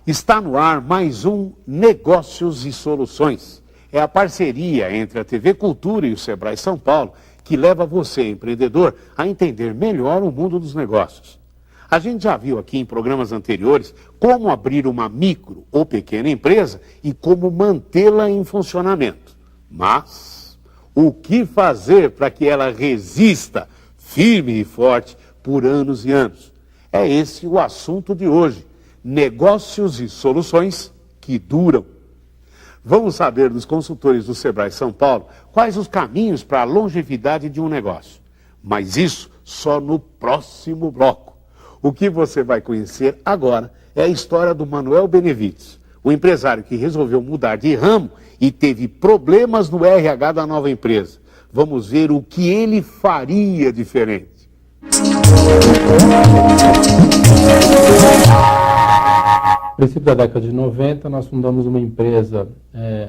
Está no ar mais um Negócios e Soluções. É a parceria entre a TV Cultura e o Sebrae São Paulo que leva você, empreendedor, a entender melhor o mundo dos negócios. A gente já viu aqui em programas anteriores como abrir uma micro ou pequena empresa e como mantê-la em funcionamento. Mas o que fazer para que ela resista firme e forte por anos e anos? É esse o assunto de hoje. Negócios e soluções que duram. Vamos saber dos consultores do Sebrae São Paulo quais os caminhos para a longevidade de um negócio. Mas isso só no próximo bloco. O que você vai conhecer agora é a história do Manuel Benevides, o empresário que resolveu mudar de ramo e teve problemas no RH da nova empresa. Vamos ver o que ele faria diferente. No princípio da década de 90, nós fundamos uma empresa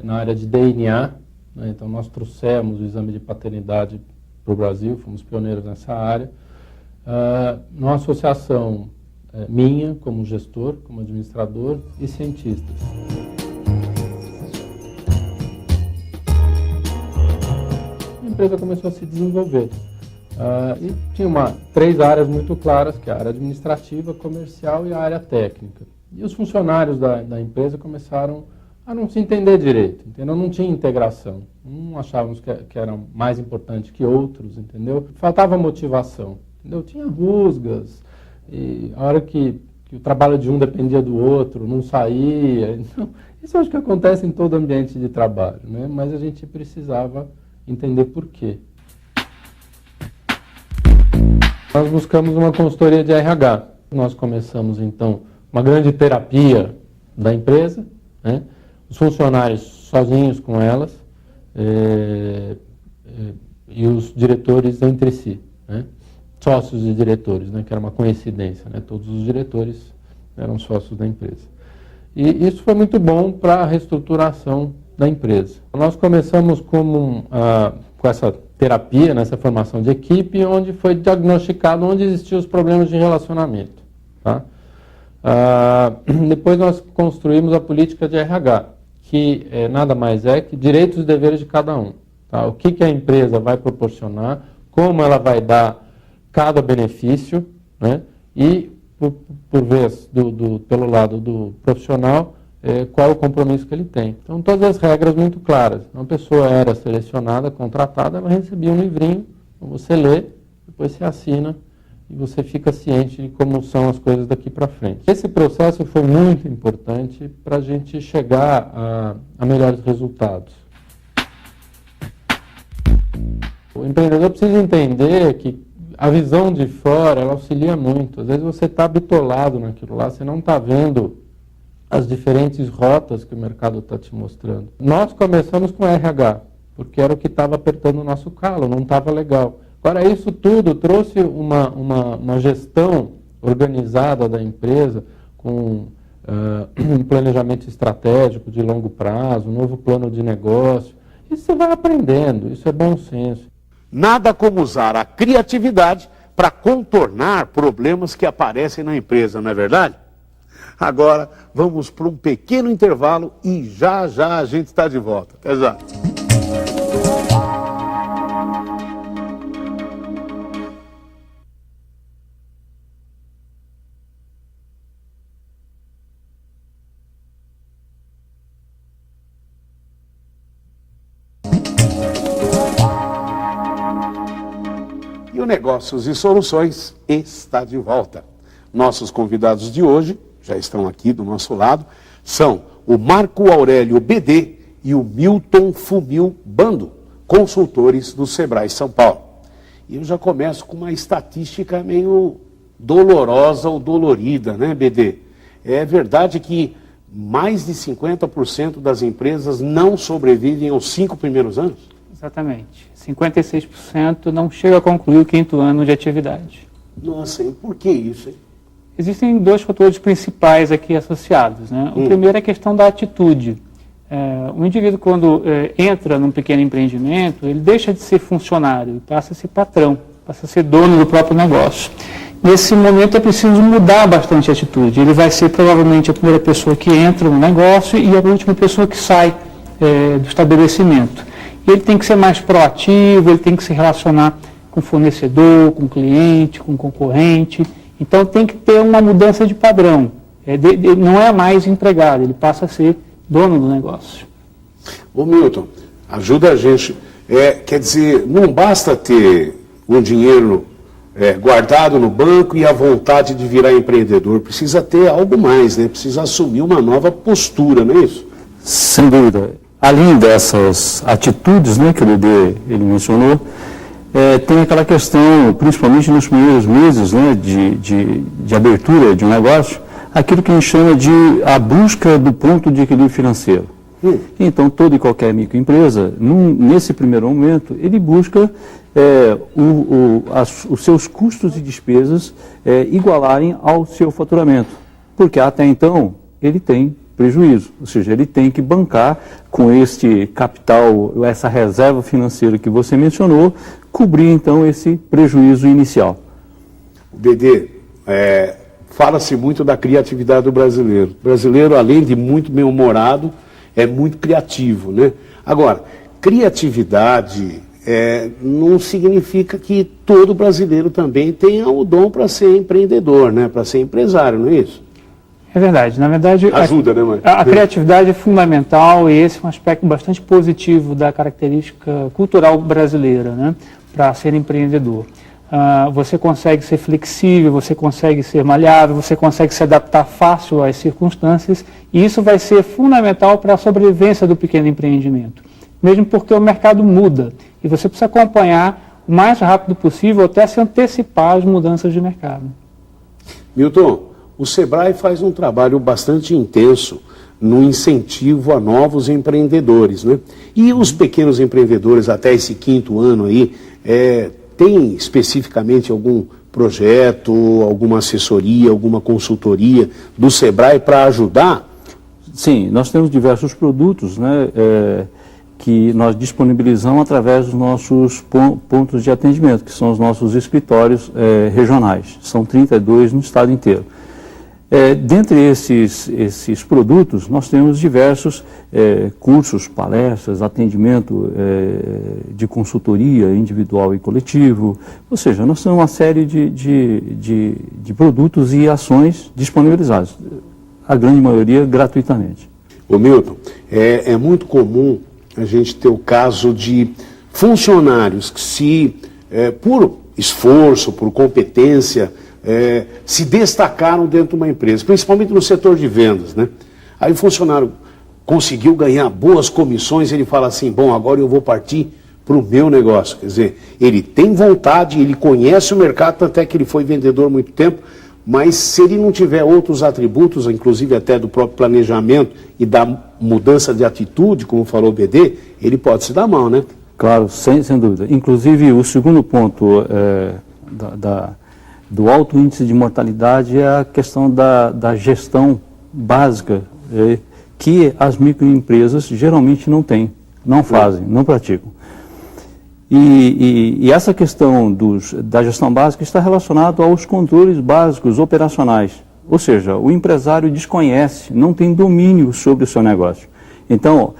na área de DNA, né? Então nós trouxemos o exame de paternidade para o Brasil, fomos pioneiros nessa área, numa associação minha, como gestor, como administrador e cientistas. A empresa começou a se desenvolver e tinha três áreas muito claras, que é a área administrativa, comercial e a área técnica. E os funcionários da empresa começaram a não se entender direito, entendeu? Não tinha integração. Achávamos que eram mais importantes que outros, entendeu? Faltava motivação, entendeu? Tinha rusgas, e a hora que o trabalho de um dependia do outro, não saía. Então, isso eu acho que acontece em todo ambiente de trabalho, né? Mas a gente precisava entender por quê. Nós buscamos uma consultoria de RH. Nós começamos, então, uma grande terapia da empresa, né? Os funcionários sozinhos com elas e os diretores entre si, né? Sócios e diretores, né? Que era uma coincidência, né? Todos os diretores eram sócios da empresa. E isso foi muito bom para a reestruturação da empresa. Nós começamos com essa terapia, nessa formação de equipe, onde foi diagnosticado onde existiam os problemas de relacionamento, tá? Depois nós construímos a política de RH, que nada mais é que direitos e deveres de cada um. Tá? O que a empresa vai proporcionar, como ela vai dar cada benefício, né? E, por vez, pelo lado do profissional, qual é o compromisso que ele tem. Então, todas as regras muito claras. Uma pessoa era selecionada, contratada, ela recebia um livrinho, você lê, depois você assina, e você fica ciente de como são as coisas daqui para frente. Esse processo foi muito importante para a gente chegar a melhores resultados. O empreendedor precisa entender que a visão de fora, ela auxilia muito. Às vezes você está bitolado naquilo lá, você não está vendo as diferentes rotas que o mercado está te mostrando. Nós começamos com RH, porque era o que estava apertando o nosso calo, não estava legal. Agora, isso tudo trouxe uma gestão organizada da empresa, com um planejamento estratégico de longo prazo, um novo plano de negócio. Isso você vai aprendendo, isso é bom senso. Nada como usar a criatividade para contornar problemas que aparecem na empresa, não é verdade? Agora, vamos para um pequeno intervalo e já a gente está de volta. Até já. E o Negócios e Soluções está de volta. Nossos convidados de hoje, já estão aqui do nosso lado, são o Marco Aurélio BD e o Milton Fumil Bando, consultores do Sebrae São Paulo. E eu já começo com uma estatística meio dolorosa ou dolorida, né, BD? É verdade que mais de 50% das empresas não sobrevivem aos 5 primeiros anos? Exatamente. 56% não chega a concluir o 5º ano de atividade. Nossa, e por que isso, hein? Existem 2 fatores principais aqui associados, né? O primeiro é a questão da atitude. O indivíduo, quando entra num pequeno empreendimento, ele deixa de ser funcionário e passa a ser patrão, passa a ser dono do próprio negócio. nesse momento é preciso mudar bastante a atitude. Ele vai ser provavelmente a primeira pessoa que entra no negócio e a última pessoa que sai do estabelecimento. E ele tem que ser mais proativo, ele tem que se relacionar com o fornecedor, com o cliente, com o concorrente. Então tem que ter uma mudança de padrão. Não é mais empregado, ele passa a ser dono do negócio. Ô Milton, ajuda a gente. Quer dizer, não basta ter um dinheiro guardado no banco e a vontade de virar empreendedor. Precisa ter algo mais, né? Precisa assumir uma nova postura, não é isso? Sem dúvida. Além dessas atitudes, né, que o Dedê ele mencionou, tem aquela questão, principalmente nos primeiros meses, né, de abertura de um negócio, aquilo que a gente chama de a busca do ponto de equilíbrio financeiro. Então, toda e qualquer microempresa, nesse primeiro momento, ele busca os seus custos e despesas igualarem ao seu faturamento, porque até então ele tem prejuízo, ou seja, ele tem que bancar com este capital, essa reserva financeira que você mencionou, cobrir então esse prejuízo inicial. Dedê, fala-se muito da criatividade do brasileiro. O brasileiro, além de muito bem-humorado, é muito criativo, né? Agora, criatividade não significa que todo brasileiro também tenha o dom para ser empreendedor, né? Para ser empresário, não é isso? É verdade. Na verdade, ajuda, né, mãe? A criatividade é fundamental e esse é um aspecto bastante positivo da característica cultural brasileira, né? Para ser empreendedor. Você consegue ser flexível, você consegue ser maleável, você consegue se adaptar fácil às circunstâncias e isso vai ser fundamental para a sobrevivência do pequeno empreendimento. Mesmo porque o mercado muda e você precisa acompanhar o mais rápido possível até se antecipar às mudanças de mercado. Milton, o Sebrae faz um trabalho bastante intenso no incentivo a novos empreendedores, né? E os pequenos empreendedores até esse 5º ano aí, tem especificamente algum projeto, alguma assessoria, alguma consultoria do Sebrae para ajudar? Sim, nós temos diversos produtos, né, que nós disponibilizamos através dos nossos pontos de atendimento, que são os nossos escritórios regionais. São 32 no estado inteiro. Dentre esses produtos, nós temos diversos cursos, palestras, atendimento de consultoria individual e coletivo, ou seja, nós temos uma série de produtos e ações disponibilizados, a grande maioria gratuitamente. Ô Milton, é muito comum a gente ter o caso de funcionários que por esforço, por competência, se destacaram dentro de uma empresa, principalmente no setor de vendas, né? Aí o funcionário conseguiu ganhar boas comissões, ele fala assim, bom, agora eu vou partir para o meu negócio. Quer dizer, ele tem vontade, ele conhece o mercado, até que ele foi vendedor há muito tempo, mas se ele não tiver outros atributos, inclusive até do próprio planejamento e da mudança de atitude, como falou o BD, ele pode se dar mal, né? Claro, sem dúvida. Inclusive, o segundo ponto do alto índice de mortalidade é a questão da gestão básica, que as microempresas geralmente não têm, não fazem, não praticam. E essa questão da gestão básica está relacionada aos controles básicos operacionais. Ou seja, o empresário desconhece, não tem domínio sobre o seu negócio. Então,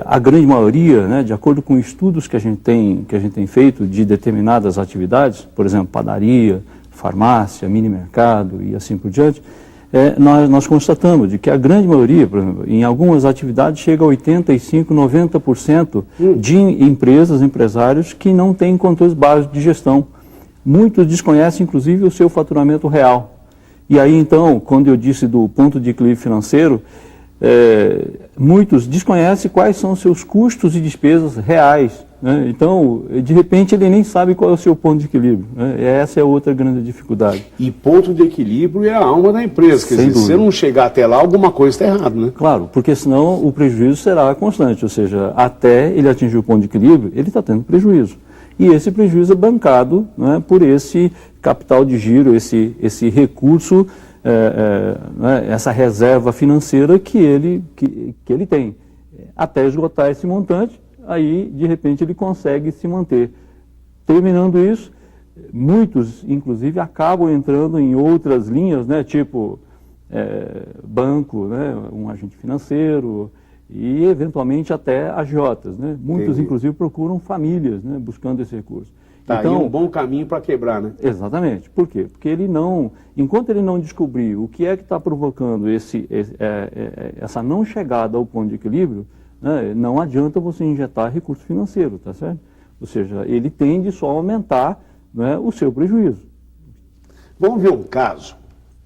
a grande maioria, né, de acordo com estudos que a gente tem feito de determinadas atividades, por exemplo, padaria, farmácia, mini mercado e assim por diante, nós constatamos de que a grande maioria, por exemplo, em algumas atividades chega a 85%, 90% de empresários que não têm controles básicos de gestão. Muitos desconhecem, inclusive, o seu faturamento real. E aí, então, quando eu disse do ponto de equilíbrio financeiro, muitos desconhecem quais são os seus custos e despesas reais, né? Então, de repente, ele nem sabe qual é o seu ponto de equilíbrio, né? Essa é outra grande dificuldade. E ponto de equilíbrio é a alma da empresa. Quer dizer, se você não chegar até lá, alguma coisa está errada, né? Claro, porque senão o prejuízo será constante, ou seja, até ele atingir o ponto de equilíbrio, ele está tendo prejuízo. E esse prejuízo é bancado, né, por esse capital de giro, esse recurso, né, essa reserva financeira que ele tem. Até esgotar esse montante, aí de repente ele consegue se manter. Terminando isso, muitos, inclusive, acabam entrando em outras linhas, né, tipo banco, né, um agente financeiro e, eventualmente, até agiotas. Né? Muitos, inclusive, procuram famílias, né, buscando esse recurso. Tá, então, aí um bom caminho para quebrar, né? Exatamente. Por quê? Porque ele não, enquanto ele não descobrir o que é que está provocando essa não chegada ao ponto de equilíbrio, né, não adianta você injetar recurso financeiro, tá certo? Ou seja, ele tende só a aumentar, né, o seu prejuízo. Vamos ver um caso,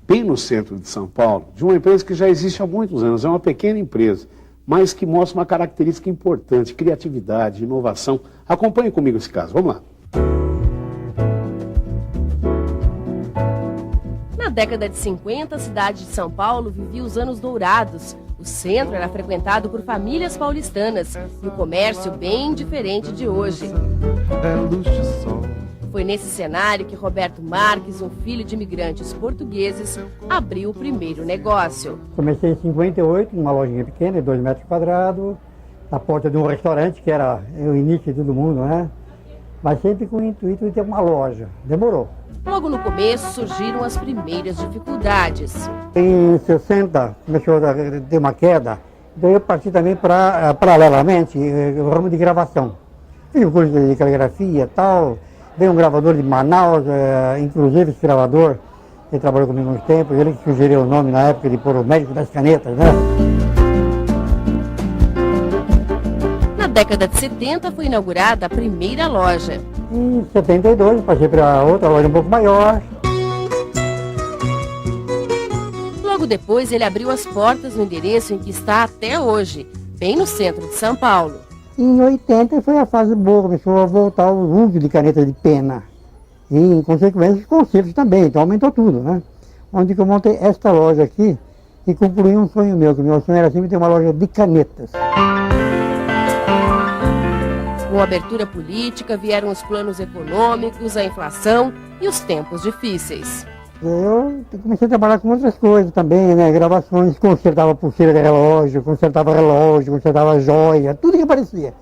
bem no centro de São Paulo, de uma empresa que já existe há muitos anos, é uma pequena empresa, mas que mostra uma característica importante, criatividade, inovação. Acompanhe comigo esse caso, vamos lá. Na década de 50, a cidade de São Paulo vivia os anos dourados. O centro era frequentado por famílias paulistanas e o comércio bem diferente de hoje. Foi nesse cenário que Roberto Marques, um filho de imigrantes portugueses, abriu o primeiro negócio. Comecei em 58, numa lojinha pequena, de 2 metros quadrados, na porta de um restaurante, que era o início de todo mundo, né? Mas sempre com o intuito de ter uma loja. Demorou. Logo no começo surgiram as primeiras dificuldades. Em 60 começou a ter uma queda, então eu parti também para, paralelamente, o ramo de gravação. Fiz um curso de caligrafia e tal, veio um gravador de Manaus, inclusive esse gravador, ele trabalhou comigo há uns tempos, ele que sugeriu o nome na época de pôr o médico das canetas, né? Na década de 70 foi inaugurada a primeira loja. Em 72 passei para outra loja um pouco maior. Logo depois ele abriu as portas no endereço em que está até hoje, bem no centro de São Paulo. Em 80 foi a fase boa, começou a voltar o uso de caneta de pena. E, em consequência, os concertos também, então aumentou tudo, né? Onde que eu montei esta loja aqui e concluí um sonho meu, que o meu sonho era sempre ter uma loja de canetas. Com a abertura política vieram os planos econômicos, a inflação e os tempos difíceis. Eu comecei a trabalhar com outras coisas também, né? Gravações, consertava pulseira de relógio, consertava joia, tudo que aparecia.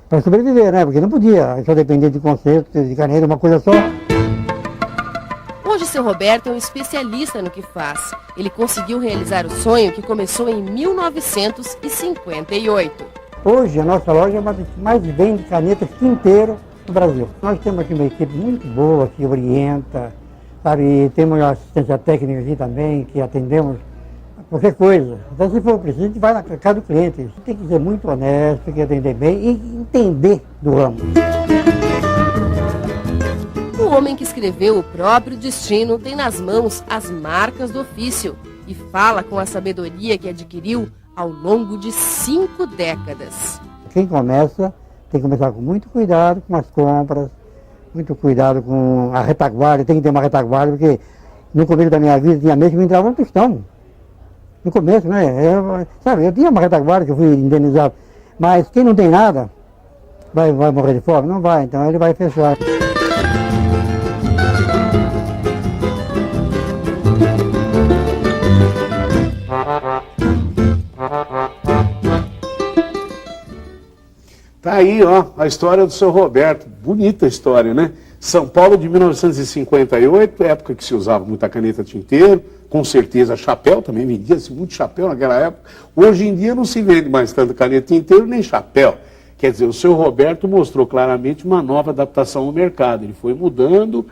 Para sobreviver, né? Porque não podia só depender de concerto, de caneta, uma coisa só. Hoje, seu Roberto é um especialista no que faz. Ele conseguiu realizar o sonho que começou em 1958. Hoje a nossa loja é uma das que mais vende canetas tinteiro no Brasil. Nós temos aqui uma equipe muito boa que orienta, sabe? Temos assistência técnica aqui também, que atendemos qualquer coisa. Então, se for preciso, a gente vai na casa do cliente. Você tem que ser muito honesto, tem que atender bem e entender do ramo. O homem que escreveu o próprio destino tem nas mãos as marcas do ofício e fala com a sabedoria que adquiriu ao longo de 5 décadas. Quem começa tem que começar com muito cuidado com as compras, muito cuidado com a retaguarda, tem que ter uma retaguarda, porque no começo da minha vida tinha mês que me entrava um tostão. No começo, né? Eu tinha uma retaguarda que eu fui indenizado, mas quem não tem nada vai morrer de fome? Não vai, então ele vai fechar. Tá aí, ó, a história do seu Roberto. Bonita história, né? São Paulo de 1958, época que se usava muita caneta tinteiro, com certeza chapéu, também vendia-se muito chapéu naquela época. Hoje em dia não se vende mais tanto caneta tinteiro nem chapéu. Quer dizer, o seu Roberto mostrou claramente uma nova adaptação ao mercado. Ele foi mudando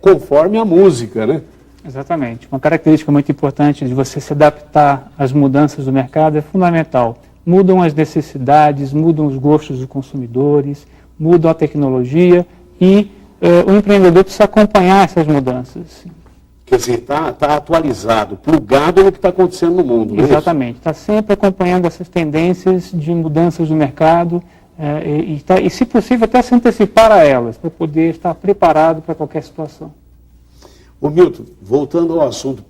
conforme a música, né? Exatamente. Uma característica muito importante de você se adaptar às mudanças do mercado é fundamental. Mudam as necessidades, mudam os gostos dos consumidores, mudam a tecnologia e o empreendedor precisa acompanhar essas mudanças. Quer dizer, está atualizado, plugado no que está acontecendo no mundo. Exatamente. Está sempre acompanhando essas tendências de mudanças do mercado e, se possível, até se antecipar a elas, para poder estar preparado para qualquer situação. Ô Milton, voltando ao assunto